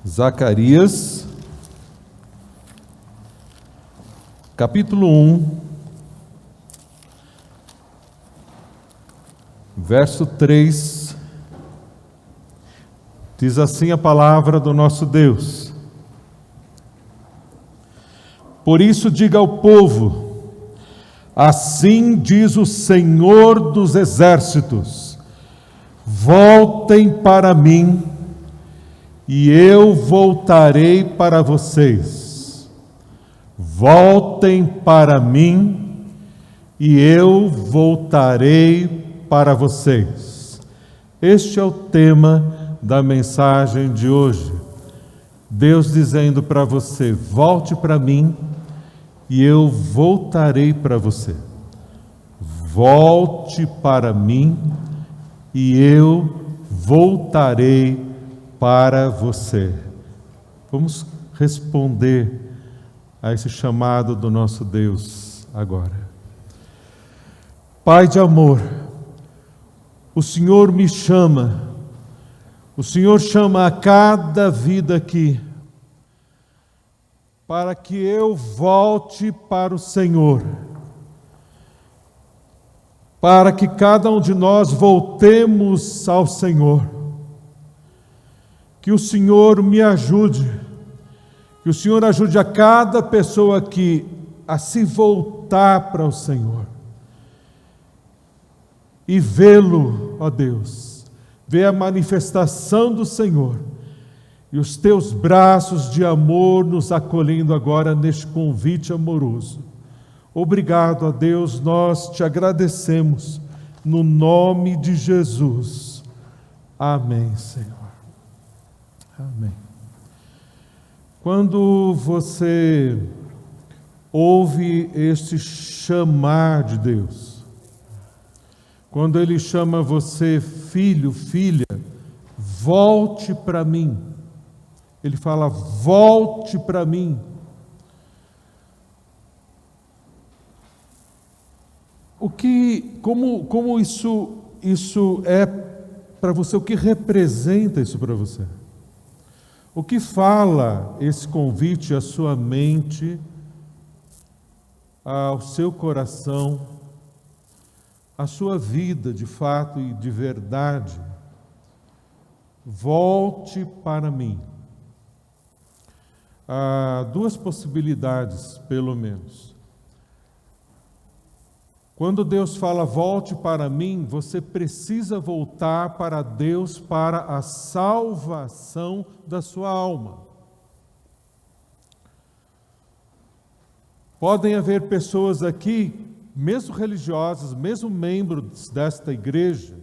Zacarias, capítulo 1, verso 3, diz assim a palavra do nosso Deus: Por isso diga ao povo, assim diz o Senhor dos Exércitos, voltem para mim, e eu voltarei para vocês. Voltem para mim, e eu voltarei para vocês. Este é o tema da mensagem de hoje. Deus dizendo para você: volte para mim, e eu voltarei para você. Volte para mim, e eu voltarei para você. Vamos responder a esse chamado do nosso Deus agora. Pai de amor, o Senhor me chama, o Senhor chama a cada vida aqui, para que eu volte para o Senhor, para que cada um de nós voltemos ao Senhor. Que o Senhor me ajude, que o Senhor ajude a cada pessoa aqui a se voltar para o Senhor e vê-lo, ó Deus, ver a manifestação do Senhor e os teus braços de amor nos acolhendo agora neste convite amoroso. Obrigado, ó Deus, nós te agradecemos no nome de Jesus. Amém, Senhor. Amém. Quando você ouve este chamar de Deus, quando Ele chama você, filho, filha, volte para mim. Ele fala, volte para mim. Como isso é para você? O que representa isso para você? O que fala esse convite à sua mente, ao seu coração, à sua vida de fato e de verdade? Volte para mim. Há duas possibilidades, pelo menos. Quando Deus fala, volte para mim, você precisa voltar para Deus para a salvação da sua alma. Podem haver pessoas aqui, mesmo religiosas, mesmo membros desta igreja,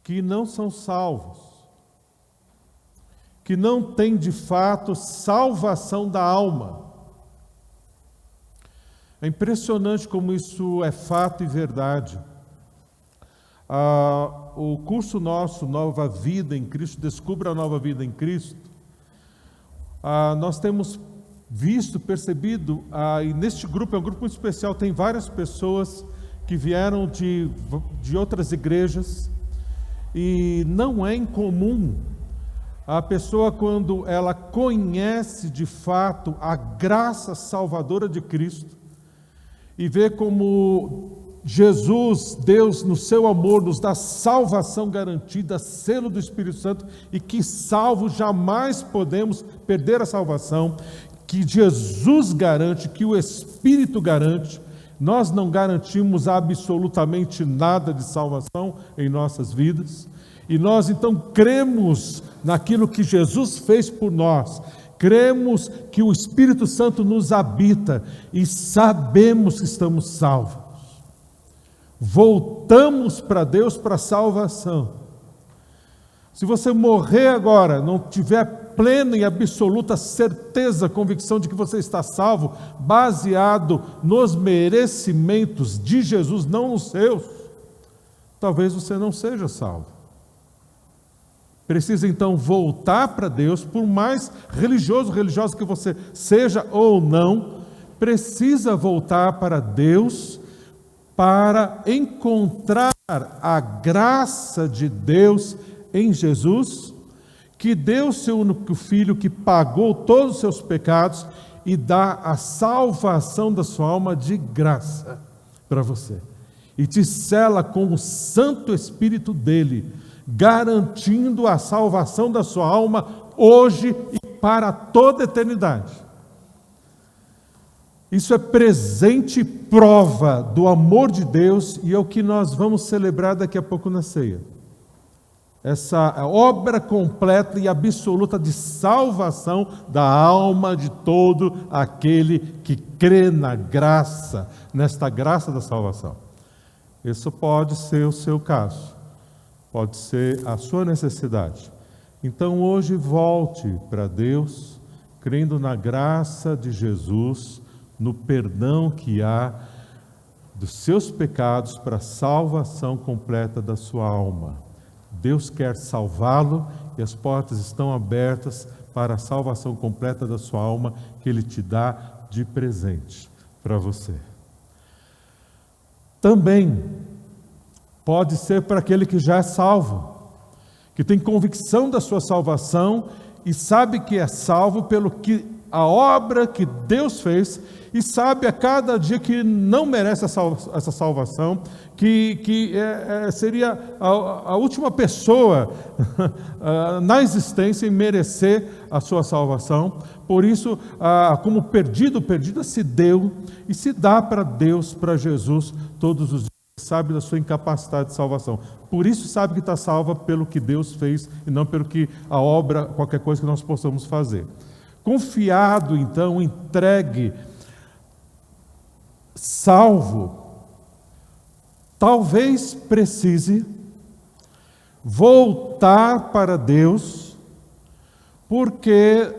que não são salvos, que não têm de fato salvação da alma. É impressionante como isso é fato e verdade. O curso nosso, Nova Vida em Cristo, Descubra a Nova Vida em Cristo, nós temos visto, percebido, e neste grupo, é um grupo muito especial, tem várias pessoas que vieram de outras igrejas, e não é incomum a pessoa, quando ela conhece de fato a graça salvadora de Cristo, e ver como Jesus, Deus, no seu amor, nos dá salvação garantida, selo do Espírito Santo, e que salvos jamais podemos perder a salvação, que Jesus garante, que o Espírito garante. Nós não garantimos absolutamente nada de salvação em nossas vidas, e nós então cremos naquilo que Jesus fez por nós. Cremos que o Espírito Santo nos habita e sabemos que estamos salvos. Voltamos para Deus para a salvação. Se você morrer agora, não tiver plena e absoluta certeza, convicção de que você está salvo, baseado nos merecimentos de Jesus, não nos seus, talvez você não seja salvo. Precisa então voltar para Deus, por mais religiosa que você seja ou não, precisa voltar para Deus para encontrar a graça de Deus em Jesus, que deu seu único filho, que pagou todos os seus pecados e dá a salvação da sua alma de graça para você. E te sela com o Santo Espírito dele, garantindo a salvação da sua alma hoje e para toda a eternidade. Isso é presente e prova do amor de Deus, e é o que nós vamos celebrar daqui a pouco na ceia. Essa obra completa e absoluta de salvação da alma de todo aquele que crê na graça, nesta graça da salvação. Isso pode ser o seu caso, pode ser a sua necessidade. Então hoje volte para Deus, crendo na graça de Jesus, no perdão que há dos seus pecados para a salvação completa da sua alma. Deus quer salvá-lo e as portas estão abertas para a salvação completa da sua alma que Ele te dá de presente para você. Também pode ser para aquele que já é salvo, que tem convicção da sua salvação e sabe que é salvo pelo que a obra que Deus fez, e sabe a cada dia que não merece essa salvação, que seria a última pessoa na existência em merecer a sua salvação. Por isso, como perdida se deu e se dá para Deus, para Jesus, todos os dias, sabe da sua incapacidade de salvação. Por isso sabe que está salva pelo que Deus fez e não pelo que a obra, qualquer coisa que nós possamos fazer. Confiado, então, entregue, salvo, talvez precise voltar para Deus, porque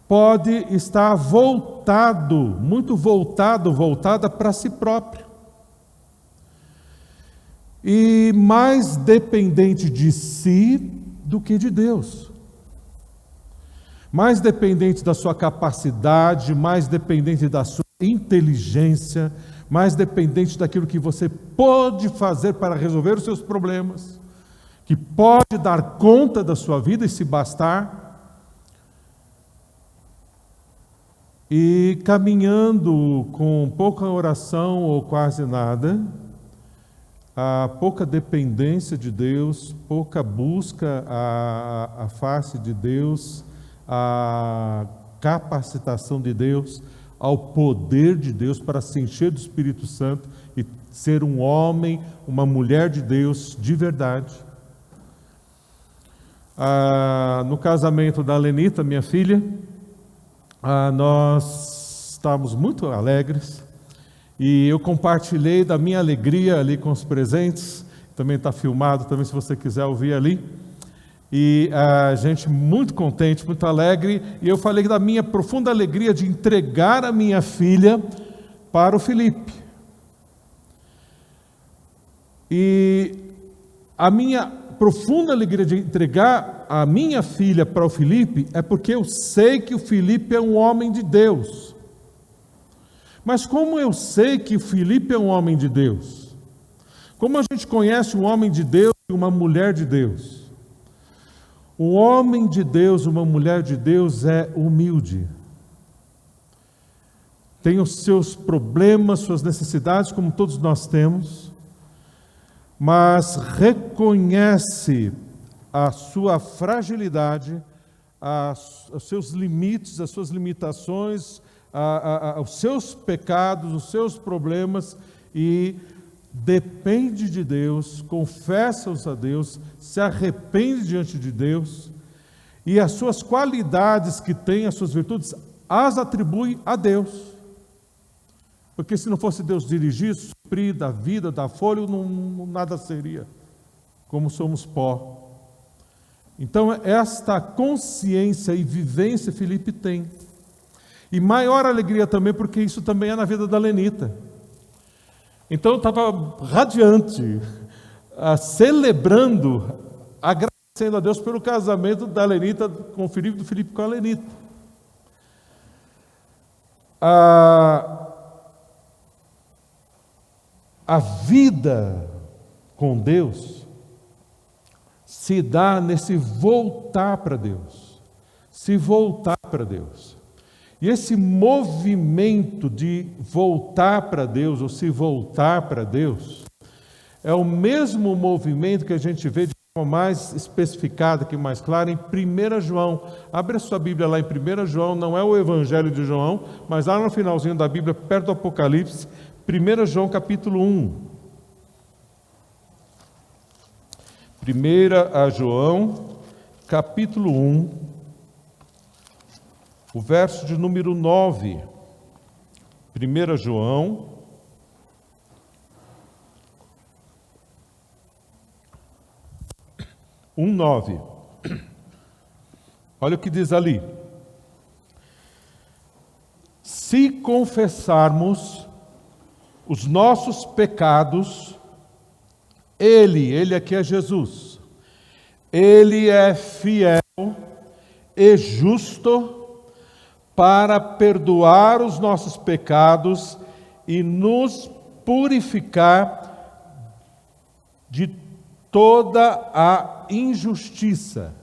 pode estar voltada para si próprio. E mais dependente de si do que de Deus. Mais dependente da sua capacidade, mais dependente da sua inteligência, mais dependente daquilo que você pode fazer para resolver os seus problemas, que pode dar conta da sua vida e se bastar, e caminhando com pouca oração ou quase nada, a pouca dependência de Deus, pouca busca à face de Deus, a capacitação de Deus, ao poder de Deus para se encher do Espírito Santo e ser um homem, uma mulher de Deus de verdade. No casamento da Lenita, minha filha, nós estávamos muito alegres e eu compartilhei da minha alegria ali com os presentes, também está filmado, também se você quiser ouvir ali. E a gente muito contente, muito alegre, e eu falei da minha profunda alegria de entregar a minha filha para o Felipe. E a minha profunda alegria de entregar a minha filha para o Felipe é porque eu sei que o Felipe é um homem de Deus. Mas como eu sei que o Felipe é um homem de Deus? Como a gente conhece um homem de Deus e uma mulher de Deus? Um homem de Deus, uma mulher de Deus é humilde. Tem os seus problemas, suas necessidades, como todos nós temos, mas reconhece a sua fragilidade, os seus limites, as suas limitações, os seus pecados, os seus problemas, e depende de Deus, confessa-os a Deus, se arrepende diante de Deus, e as suas qualidades que tem, as suas virtudes, as atribui a Deus. Porque se não fosse Deus dirigir, suprir da vida, da folha, nada seria. Como somos pó. Então, esta consciência e vivência Felipe tem. E maior alegria também, porque isso também é na vida da Lenita. Então, eu estava radiante, celebrando, agradecendo a Deus pelo casamento da Lenita com o Felipe, do Felipe com a Lenita. A vida com Deus se dá nesse voltar para Deus. Se voltar para Deus. E esse movimento de voltar para Deus, ou se voltar para Deus, é o mesmo movimento que a gente vê de forma mais especificada, que mais clara, em 1 João. Abre a sua Bíblia lá em 1 João, não é o Evangelho de João, mas lá no finalzinho da Bíblia, perto do Apocalipse, 1 João capítulo 1. 1 João capítulo 1, o verso de número 9. 1 João 1:9. Olha o que diz ali. Se confessarmos os nossos pecados, Ele aqui é Jesus, Ele é fiel e justo para perdoar os nossos pecados e nos purificar de toda a injustiça.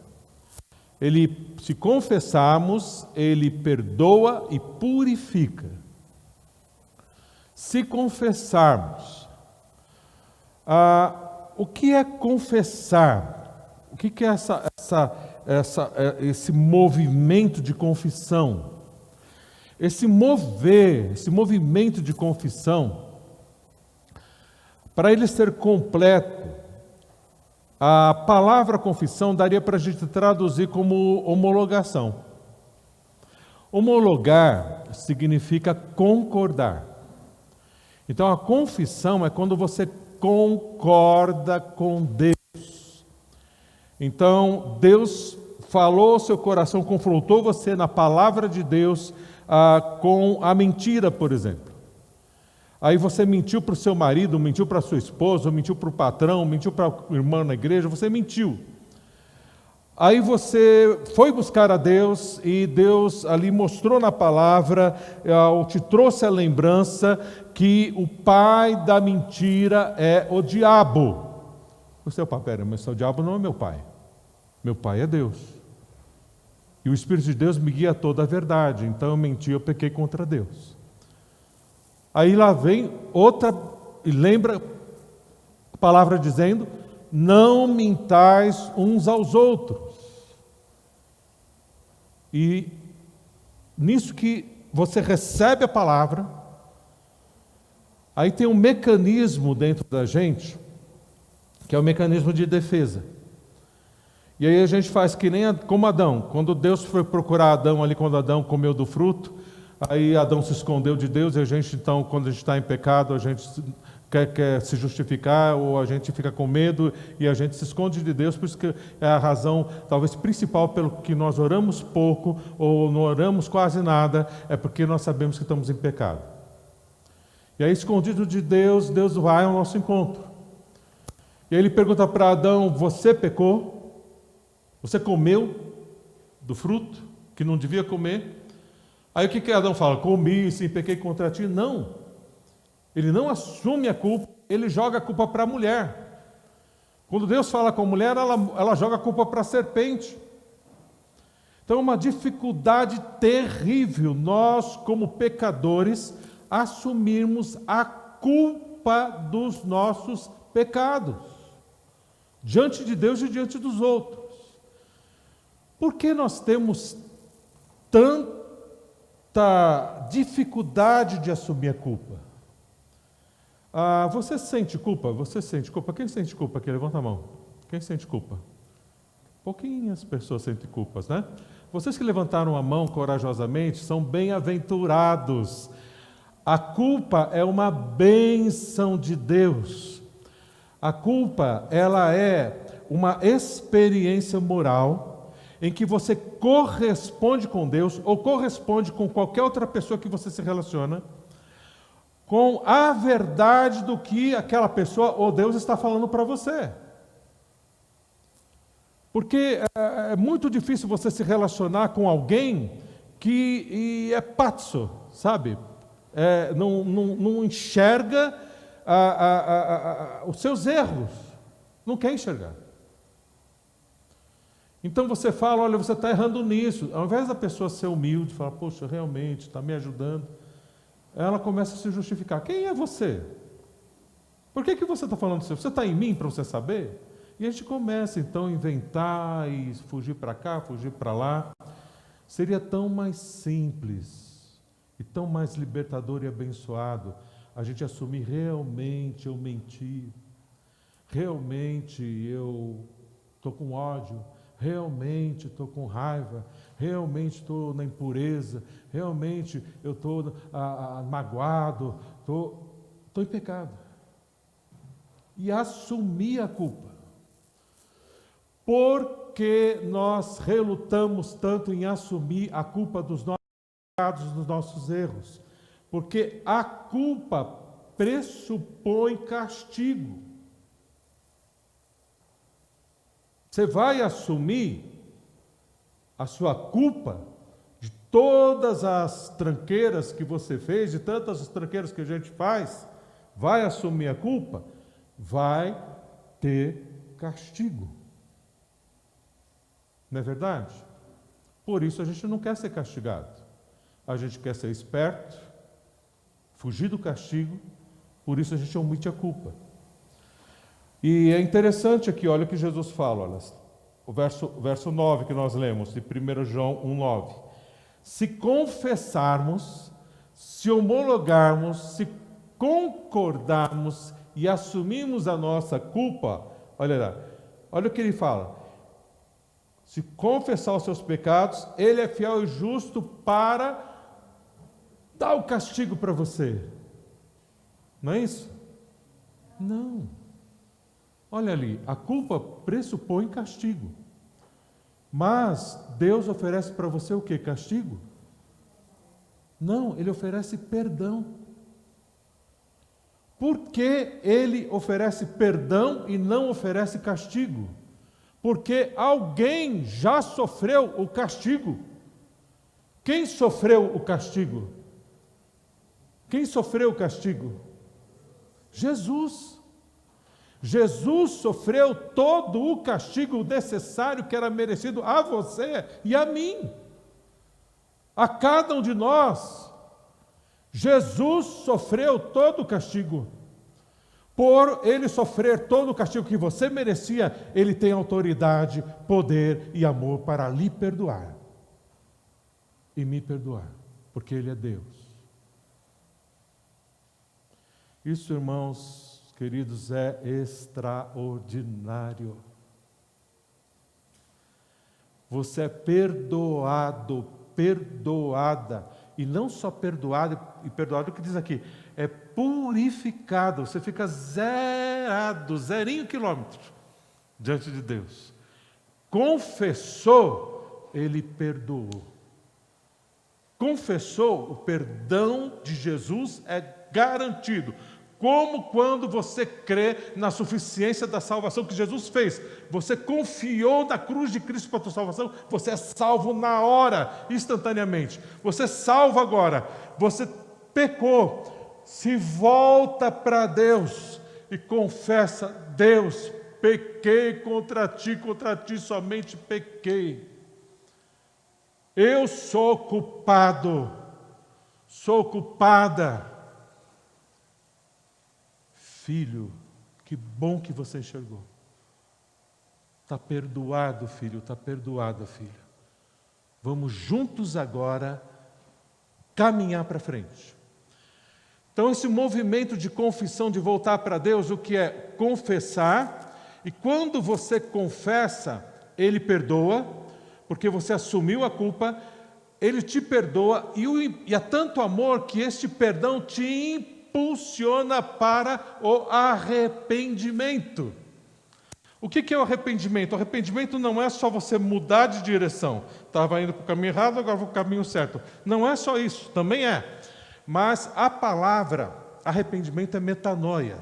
Ele, se confessarmos, Ele perdoa e purifica. Se confessarmos, o que é confessar? O que é esse movimento de confissão? Esse movimento de confissão, para ele ser completo, a palavra confissão daria para a gente traduzir como homologação. Homologar significa concordar. Então a confissão é quando você concorda com Deus. Então Deus falou ao seu coração, confrontou você na palavra de Deus com a mentira, por exemplo. Aí você mentiu para o seu marido, mentiu para a sua esposa, mentiu para o patrão, mentiu para o irmão na igreja, você mentiu. Aí você foi buscar a Deus e Deus ali mostrou na palavra, te trouxe a lembrança que o pai da mentira é o diabo. Você, pera, mas o diabo não é meu pai. Meu pai é Deus. E o Espírito de Deus me guia a toda a verdade. Então eu menti, eu pequei contra Deus. Aí lá vem outra, e lembra a palavra dizendo, não mintais uns aos outros. E nisso que você recebe a palavra, aí tem um mecanismo dentro da gente, que é o mecanismo de defesa. E aí a gente faz que nem como Adão. Quando Deus foi procurar Adão ali, quando Adão comeu do fruto, aí Adão se escondeu de Deus, e a gente então, quando a gente está em pecado, a gente quer se justificar, ou a gente fica com medo, e a gente se esconde de Deus. Por isso que é a razão, talvez principal, pelo que nós oramos pouco, ou não oramos quase nada, é porque nós sabemos que estamos em pecado. E aí, escondido de Deus, Deus vai ao nosso encontro. E aí ele pergunta para Adão, você pecou? Você comeu do fruto que não devia comer? Aí o que Adão fala? Comi, sim, pequei contra ti. Não. Ele não assume a culpa, ele joga a culpa para a mulher. Quando Deus fala com a mulher, ela joga a culpa para a serpente. Então é uma dificuldade terrível nós, como pecadores, assumirmos a culpa dos nossos pecados, diante de Deus e diante dos outros. Por que nós temos tanta dificuldade de assumir a culpa? Você sente culpa? Você sente culpa? Quem sente culpa aqui? Levanta a mão. Quem sente culpa? Pouquinhas pessoas sentem culpas, né? Vocês que levantaram a mão corajosamente são bem-aventurados. A culpa é uma bênção de Deus. A culpa, ela é uma experiência moral em que você corresponde com Deus ou corresponde com qualquer outra pessoa que você se relaciona com a verdade do que aquela pessoa ou Deus está falando para você. Porque é muito difícil você se relacionar com alguém que é pazzo, sabe? Não enxerga os seus erros, não quer enxergar. Então você fala, olha, você está errando nisso. Ao invés da pessoa ser humilde, falar, poxa, realmente, está me ajudando, ela começa a se justificar. Quem é você? Por que você está falando isso? Você está em mim para você saber? E a gente começa então a inventar e fugir para cá, fugir para lá. Seria tão mais simples e tão mais libertador e abençoado a gente assumir realmente eu menti, realmente eu estou com ódio, realmente estou com raiva, realmente estou na impureza, realmente eu estou magoado, estou em pecado. E assumir a culpa. Por que nós relutamos tanto em assumir a culpa dos nossos pecados, dos nossos erros? Porque a culpa pressupõe castigo. Você vai assumir a sua culpa de todas as tranqueiras que você fez, de tantas as tranqueiras que a gente faz, vai assumir a culpa, vai ter castigo. Não é verdade? Por isso a gente não quer ser castigado. A gente quer ser esperto, fugir do castigo, por isso a gente omite a culpa. E é interessante aqui, olha o que Jesus fala, olha, o verso 9 que nós lemos, de 1 João 1,9. Se confessarmos, se homologarmos, se concordarmos e assumirmos a nossa culpa, olha lá, olha o que ele fala. Se confessar os seus pecados, Ele é fiel e justo para dar o castigo para você. Não é isso? Não. Olha ali, a culpa pressupõe castigo. Mas Deus oferece para você o que? Castigo? Não, Ele oferece perdão. Por que Ele oferece perdão e não oferece castigo? Porque alguém já sofreu o castigo. Quem sofreu o castigo? Quem sofreu o castigo? Jesus. Jesus sofreu todo o castigo necessário que era merecido a você e a mim, a cada um de nós. Jesus sofreu todo o castigo. Por Ele sofrer todo o castigo que você merecia, Ele tem autoridade, poder e amor para lhe perdoar e me perdoar, porque Ele é Deus. Isso, irmãos queridos, é extraordinário. Você é perdoado, perdoada, e não só perdoado, e perdoado o que diz aqui, é purificado, você fica zerado, zerinho quilômetro, diante de Deus. Confessou, Ele perdoou. Confessou, o perdão de Jesus é garantido. Como quando você crê na suficiência da salvação que Jesus fez. Você confiou na cruz de Cristo para a tua salvação, você é salvo na hora, instantaneamente. Você é salvo agora. Você pecou, se volta para Deus e confessa: Deus, pequei contra ti somente pequei. Eu sou culpado, sou culpada. Filho, que bom que você enxergou. Está perdoado, filho, está perdoada, filha. Vamos juntos agora caminhar para frente. Então, esse movimento de confissão, de voltar para Deus, o que é? Confessar. E quando você confessa, Ele perdoa, porque você assumiu a culpa, Ele te perdoa, e há tanto amor que este perdão te impulsiona para o arrependimento. O que é o arrependimento? O arrependimento não é só você mudar de direção. Estava indo para o caminho errado, agora vou para o caminho certo. Não é só isso, também é. Mas a palavra arrependimento é metanoia.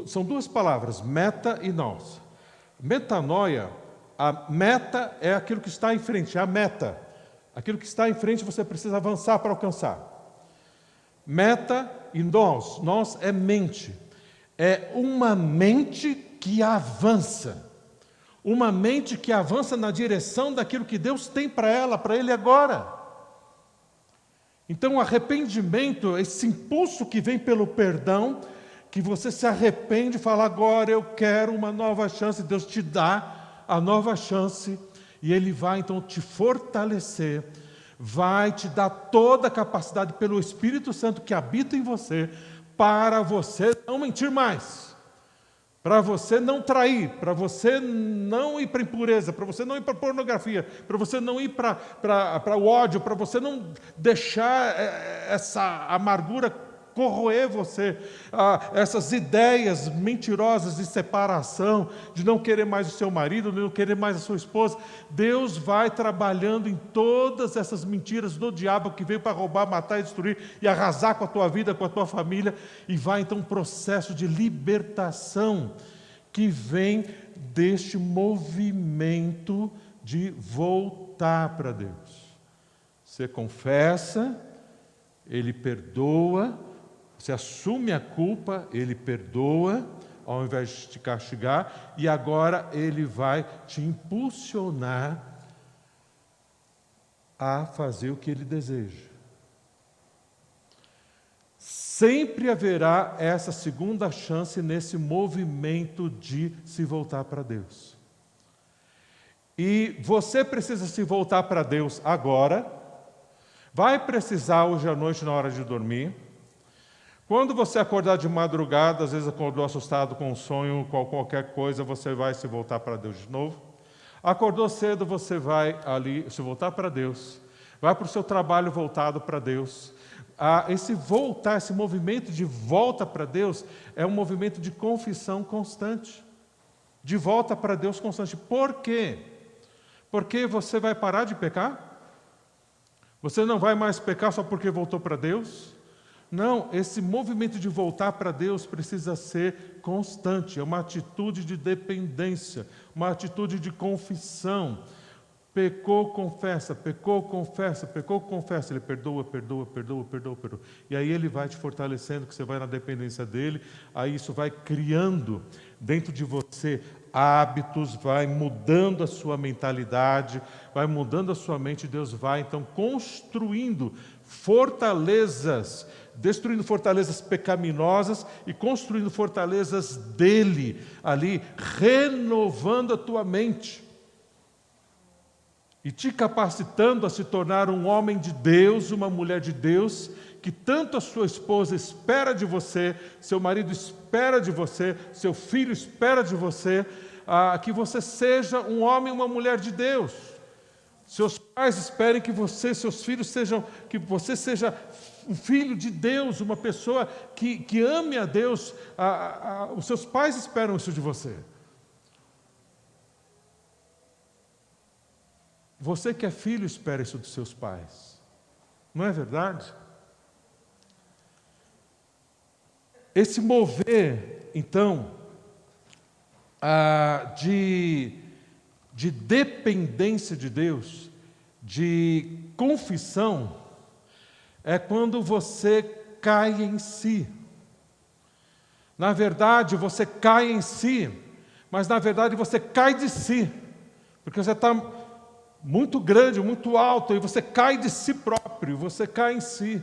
São duas palavras, meta e nós. Metanoia, a meta é aquilo que está em frente, é a meta. Aquilo que está em frente você precisa avançar para alcançar. Meta e nós é mente. É uma mente que avança. Uma mente que avança na direção daquilo que Deus tem para ela, para ele agora. Então, o arrependimento, esse impulso que vem pelo perdão, que você se arrepende e fala, agora eu quero uma nova chance, Deus te dá a nova chance, e Ele vai então te fortalecer, vai te dar toda a capacidade pelo Espírito Santo que habita em você, para você não mentir mais, para você não trair, para você não ir para a impureza, para você não ir para a pornografia, para você não ir para o ódio, para você não deixar essa amargura corroer você, essas ideias mentirosas de separação, de não querer mais o seu marido, de não querer mais a sua esposa. Deus vai trabalhando em todas essas mentiras do diabo que veio para roubar, matar e destruir e arrasar com a tua vida, com a tua família, e vai então um processo de libertação que vem deste movimento de voltar para Deus. Você confessa, Ele perdoa. Você assume a culpa, Ele perdoa, ao invés de te castigar, e agora Ele vai te impulsionar a fazer o que Ele deseja. Sempre haverá essa segunda chance nesse movimento de se voltar para Deus. E você precisa se voltar para Deus agora, vai precisar hoje à noite na hora de dormir. Quando você acordar de madrugada, às vezes acordou assustado com um sonho, com qualquer coisa, você vai se voltar para Deus de novo. Acordou cedo, você vai ali se voltar para Deus. Vai para o seu trabalho voltado para Deus. Esse voltar, esse movimento de volta para Deus, é um movimento de confissão constante. De volta para Deus constante. Por quê? Porque você vai parar de pecar? Você não vai mais pecar só porque voltou para Deus? Não, esse movimento de voltar para Deus precisa ser constante, é uma atitude de dependência, uma atitude de confissão. Pecou, confessa, pecou, confessa, pecou, confessa. Ele perdoa, perdoa, perdoa, perdoa, perdoa. E aí Ele vai te fortalecendo, que você vai na dependência dEle, aí isso vai criando dentro de você hábitos, vai mudando a sua mentalidade, vai mudando a sua mente, Deus vai então construindo fortalezas, destruindo fortalezas pecaminosas e construindo fortalezas dEle, ali, renovando a tua mente e te capacitando a se tornar um homem de Deus, uma mulher de Deus, que tanto a sua esposa espera de você, seu marido espera de você, seu filho espera de você, que você seja um homem e uma mulher de Deus. Seus pais esperem que você, seus filhos sejam, que você seja um filho de Deus, uma pessoa que ame a Deus. Os seus pais esperam isso de você. Você que é filho espera isso dos seus pais. Não é verdade? Esse mover, então, de dependência de Deus, de confissão, é quando você cai em si. Na verdade, você cai em si, mas na verdade você cai de si, porque você está muito grande, muito alto, e você cai de si próprio, você cai em si.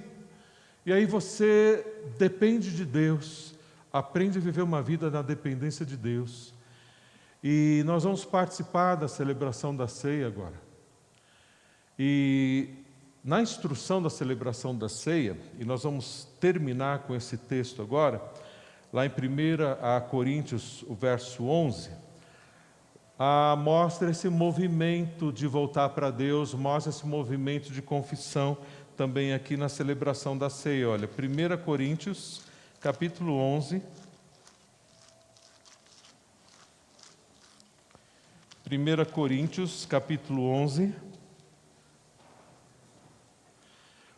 E aí você depende de Deus, aprende a viver uma vida na dependência de Deus. E nós vamos participar da celebração da ceia agora. E na instrução da celebração da ceia, e nós vamos terminar com esse texto agora, lá em 1 Coríntios, o verso 11, mostra esse movimento de voltar para Deus, mostra esse movimento de confissão também aqui na celebração da ceia. Olha, 1 Coríntios, capítulo 11. 1 Coríntios, capítulo 11,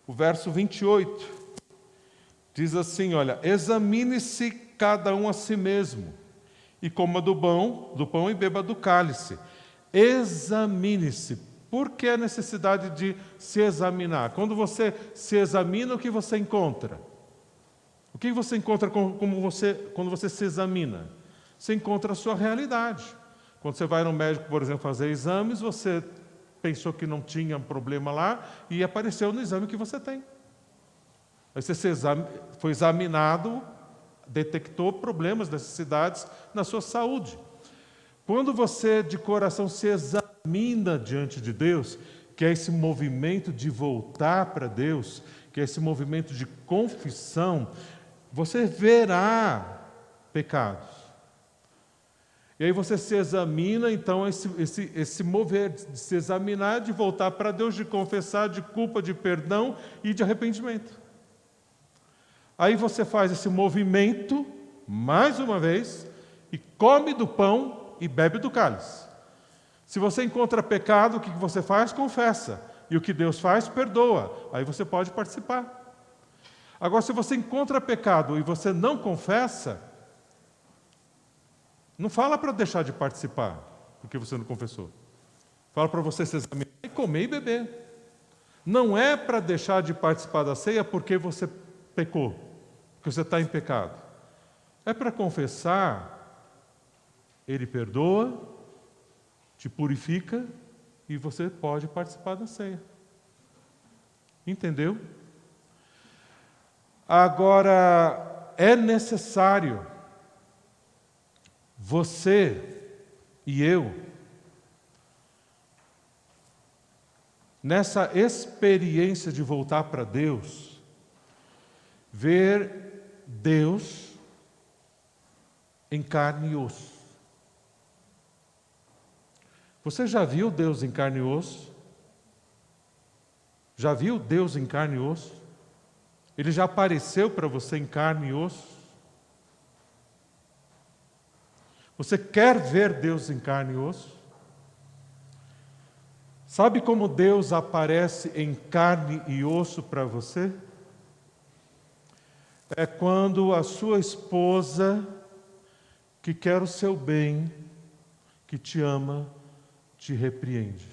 o verso 28, diz assim, olha, examine-se cada um a si mesmo, e coma do pão e beba do cálice. Examine-se. Por que a necessidade de se examinar? Quando você se examina, o que você encontra? O que você encontra quando você se examina? Você encontra a sua realidade. Quando você vai no médico, por exemplo, fazer exames, você pensou que não tinha problema lá e apareceu no exame que você tem. Aí você foi examinado, detectou problemas, necessidades na sua saúde. Quando você de coração se examina diante de Deus, que é esse movimento de voltar para Deus, que é esse movimento de confissão, você verá pecados. E aí você se examina, então, esse mover de se examinar, de voltar para Deus, de confessar, de culpa, de perdão e de arrependimento. Aí você faz esse movimento, mais uma vez, e come do pão e bebe do cálice. Se você encontra pecado, o que você faz? Confessa. E o que Deus faz? Perdoa. Aí você pode participar. Agora, se você encontra pecado e você não confessa, não fala para deixar de participar, porque você não confessou. Fala para você se examinar e comer e beber. Não é para deixar de participar da ceia porque você pecou, porque você está em pecado. É para confessar, Ele perdoa, te purifica e você pode participar da ceia. Entendeu? Agora, é necessário você e eu, nessa experiência de voltar para Deus, ver Deus em carne e osso. Você já viu Deus em carne e osso? Já viu Deus em carne e osso? Ele já apareceu para você em carne e osso? Você quer ver Deus em carne e osso? Sabe como Deus aparece em carne e osso para você? É quando a sua esposa, que quer o seu bem, que te ama, te repreende.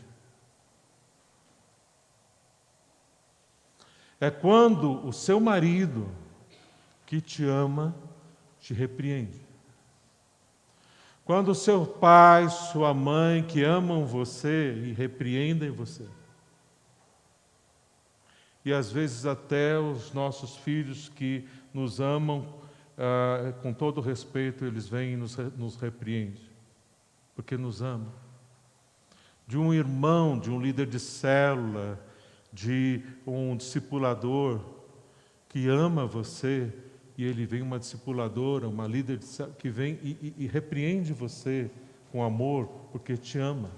É quando o seu marido, que te ama, te repreende. Quando o seu pai, sua mãe, que amam você e repreendem você. E às vezes até os nossos filhos que nos amam, com todo respeito, eles vêm e nos repreendem, porque nos amam. De um irmão, de um líder de célula, de um discipulador que ama você, e ele vem uma discipuladora, uma líder de célula, que vem e repreende você com amor, porque te ama.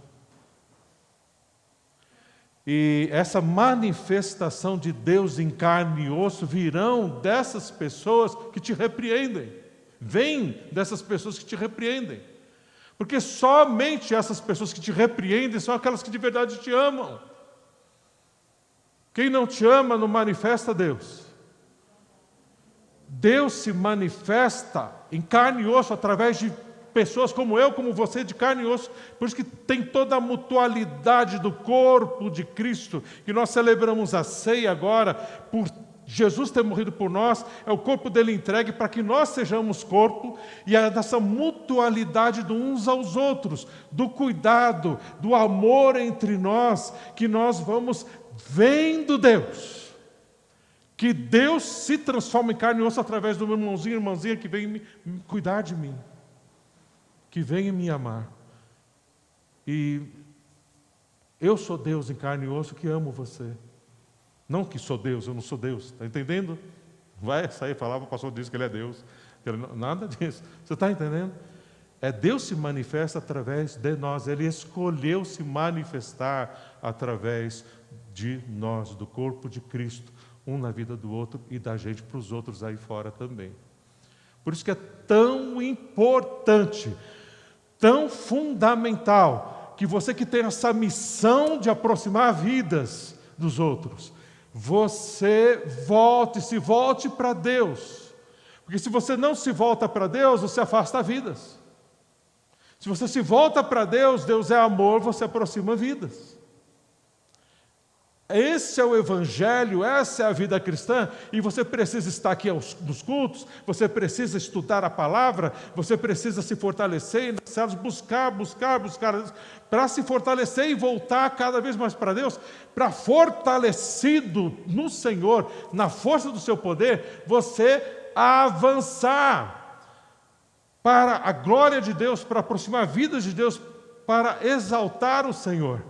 E essa manifestação de Deus em carne e osso virão dessas pessoas que te repreendem. Vem dessas pessoas que te repreendem. Porque somente essas pessoas que te repreendem são aquelas que de verdade te amam. Quem não te ama não manifesta Deus. Deus se manifesta em carne e osso através de pessoas como eu, como você, de carne e osso. Por isso que tem toda a mutualidade do corpo de Cristo, que nós celebramos a ceia agora, por Jesus ter morrido por nós, é o corpo dele entregue para que nós sejamos corpo, e é dessa mutualidade de uns aos outros, do cuidado, do amor entre nós, que nós vamos vendo Deus. Que Deus se transforma em carne e osso através do meu irmãozinho e irmãzinha que vem me cuidar de mim, que vem me amar. E eu sou Deus em carne e osso que amo você. Não que sou Deus, eu não sou Deus, está entendendo? Vai sair e falar, o pastor disse que ele é Deus. Nada disso, você está entendendo? É Deus se manifesta através de nós, Ele escolheu se manifestar através de nós, do corpo de Cristo, um na vida do outro e da gente para os outros aí fora também. Por isso que é tão importante, tão fundamental, que você que tem essa missão de aproximar vidas dos outros, você se volte para Deus. Porque se você não se volta para Deus, você afasta vidas. Se você se volta para Deus, Deus é amor, você aproxima vidas. Esse é o Evangelho, essa é a vida cristã, e você precisa estar aqui nos cultos, você precisa estudar a palavra, você precisa se fortalecer nas células, buscar, para se fortalecer e voltar cada vez mais para Deus, para fortalecido no Senhor, na força do seu poder, você avançar para a glória de Deus, para aproximar a vida de Deus, para exaltar o Senhor.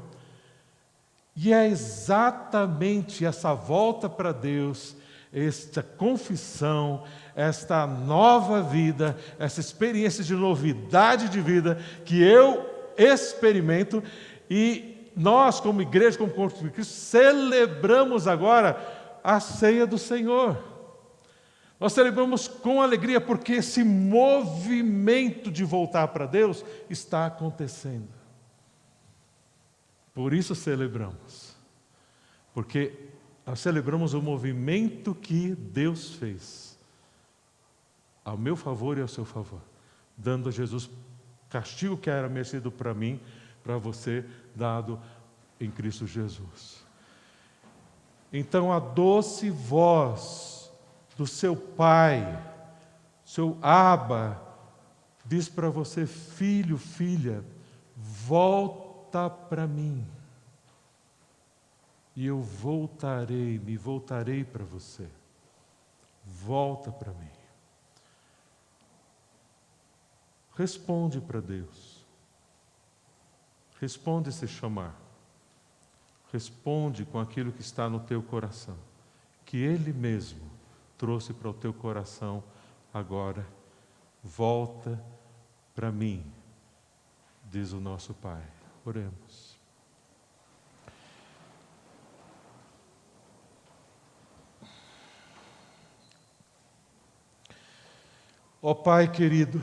E é exatamente essa volta para Deus, esta confissão, esta nova vida, essa experiência de novidade de vida que eu experimento, e nós, como igreja, como corpo de Cristo, celebramos agora a ceia do Senhor. Nós celebramos com alegria porque esse movimento de voltar para Deus está acontecendo. Por isso celebramos, porque nós celebramos o movimento que Deus fez, ao meu favor e ao seu favor, dando a Jesus castigo que era merecido para mim, para você, dado em Cristo Jesus. Então a doce voz do seu Pai, seu Abba, diz para você: filho, filha, volta para mim, e eu me voltarei para você. Volta para mim. Responde para Deus. Responde se chamar. Responde com aquilo que está no teu coração, que Ele mesmo trouxe para o teu coração agora. Volta para mim, diz o nosso Pai. Oremos. Ó Pai querido,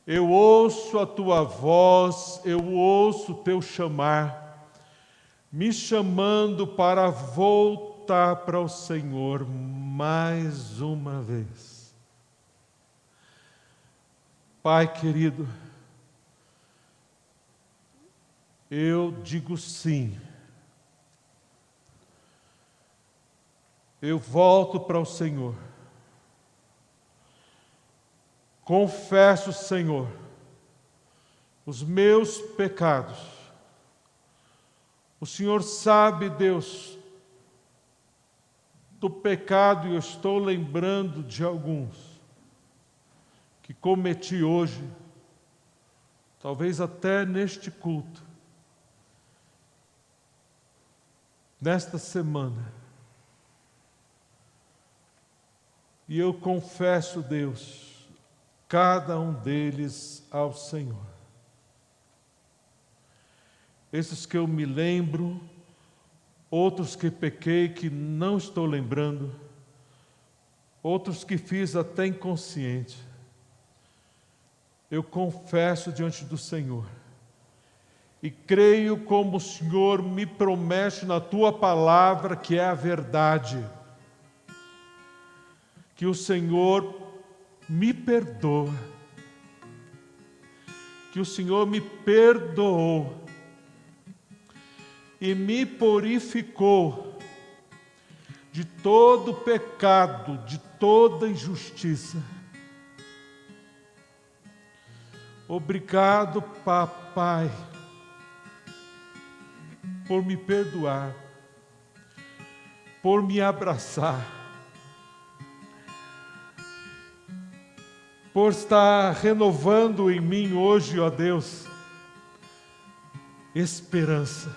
eu ouço a Tua voz, eu ouço o Teu chamar, me chamando para voltar para o Senhor mais uma vez. Pai querido, eu digo sim. Eu volto para o Senhor. Confesso, Senhor, os meus pecados. O Senhor sabe, Deus, do pecado, e eu estou lembrando de alguns que cometi hoje, talvez até neste culto, nesta semana. E eu confesso, Deus, cada um deles ao Senhor. Esses que eu me lembro, outros que pequei que não estou lembrando, outros que fiz até inconsciente. Eu confesso diante do Senhor e creio como o Senhor me promete na Tua palavra, que é a verdade, que o Senhor me perdoa, que o Senhor me perdoou e me purificou de todo pecado, de toda injustiça. Obrigado, Papai, por me perdoar, por me abraçar, por estar renovando em mim hoje, ó Deus, esperança.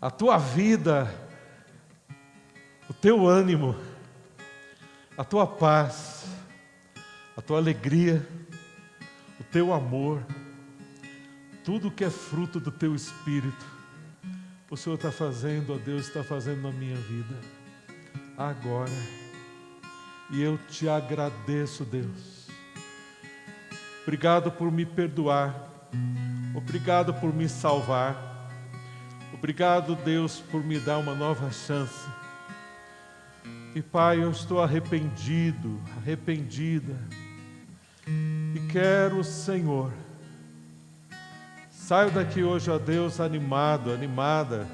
A Tua vida, o Teu ânimo, a Tua paz, a Tua alegria, o Teu amor, tudo que é fruto do Teu Espírito, o Senhor está fazendo, ó Deus, está fazendo na minha vida, agora. E eu Te agradeço, Deus. Obrigado por me perdoar, obrigado por me salvar, obrigado, Deus, por me dar uma nova chance. E Pai, eu estou arrependido, arrependida. E quero, Senhor, saio daqui hoje, ó Deus, animado, animada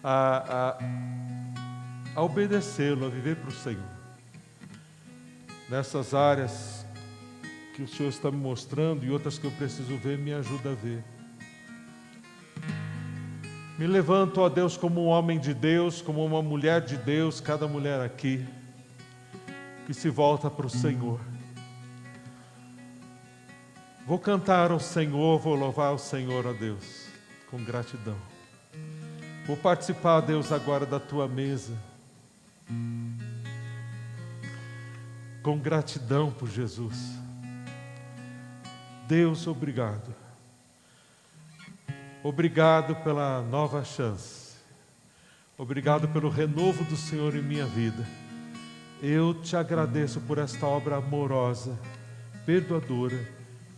a obedecê-lo, a viver para o Senhor. Nessas áreas que o Senhor está me mostrando e outras que eu preciso ver, me ajuda a ver. Me levanto, ó Deus, como um homem de Deus, como uma mulher de Deus, cada mulher aqui, que se volta para o Senhor. Vou cantar ao Senhor, vou louvar o Senhor, ó Deus, com gratidão. Vou participar, Deus, agora da Tua mesa, com gratidão por Jesus. Deus, obrigado. Obrigado pela nova chance. Obrigado pelo renovo do Senhor em minha vida. Eu te agradeço por esta obra amorosa, perdoadora,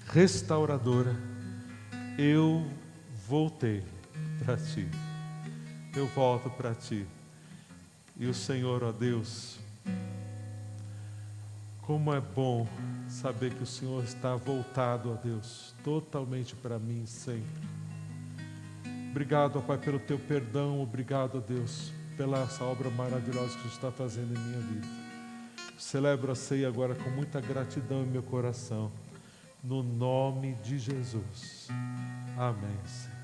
restauradora. Eu voltei para Ti. Eu volto para Ti. E o Senhor, ó Deus, como é bom saber que o Senhor está voltado, ó Deus, totalmente para mim sempre. Obrigado, ó Pai, pelo Teu perdão. Obrigado, ó Deus, pela essa obra maravilhosa que o Senhor está fazendo em minha vida. Celebro a ceia agora com muita gratidão em meu coração. No nome de Jesus. Amém, Senhor.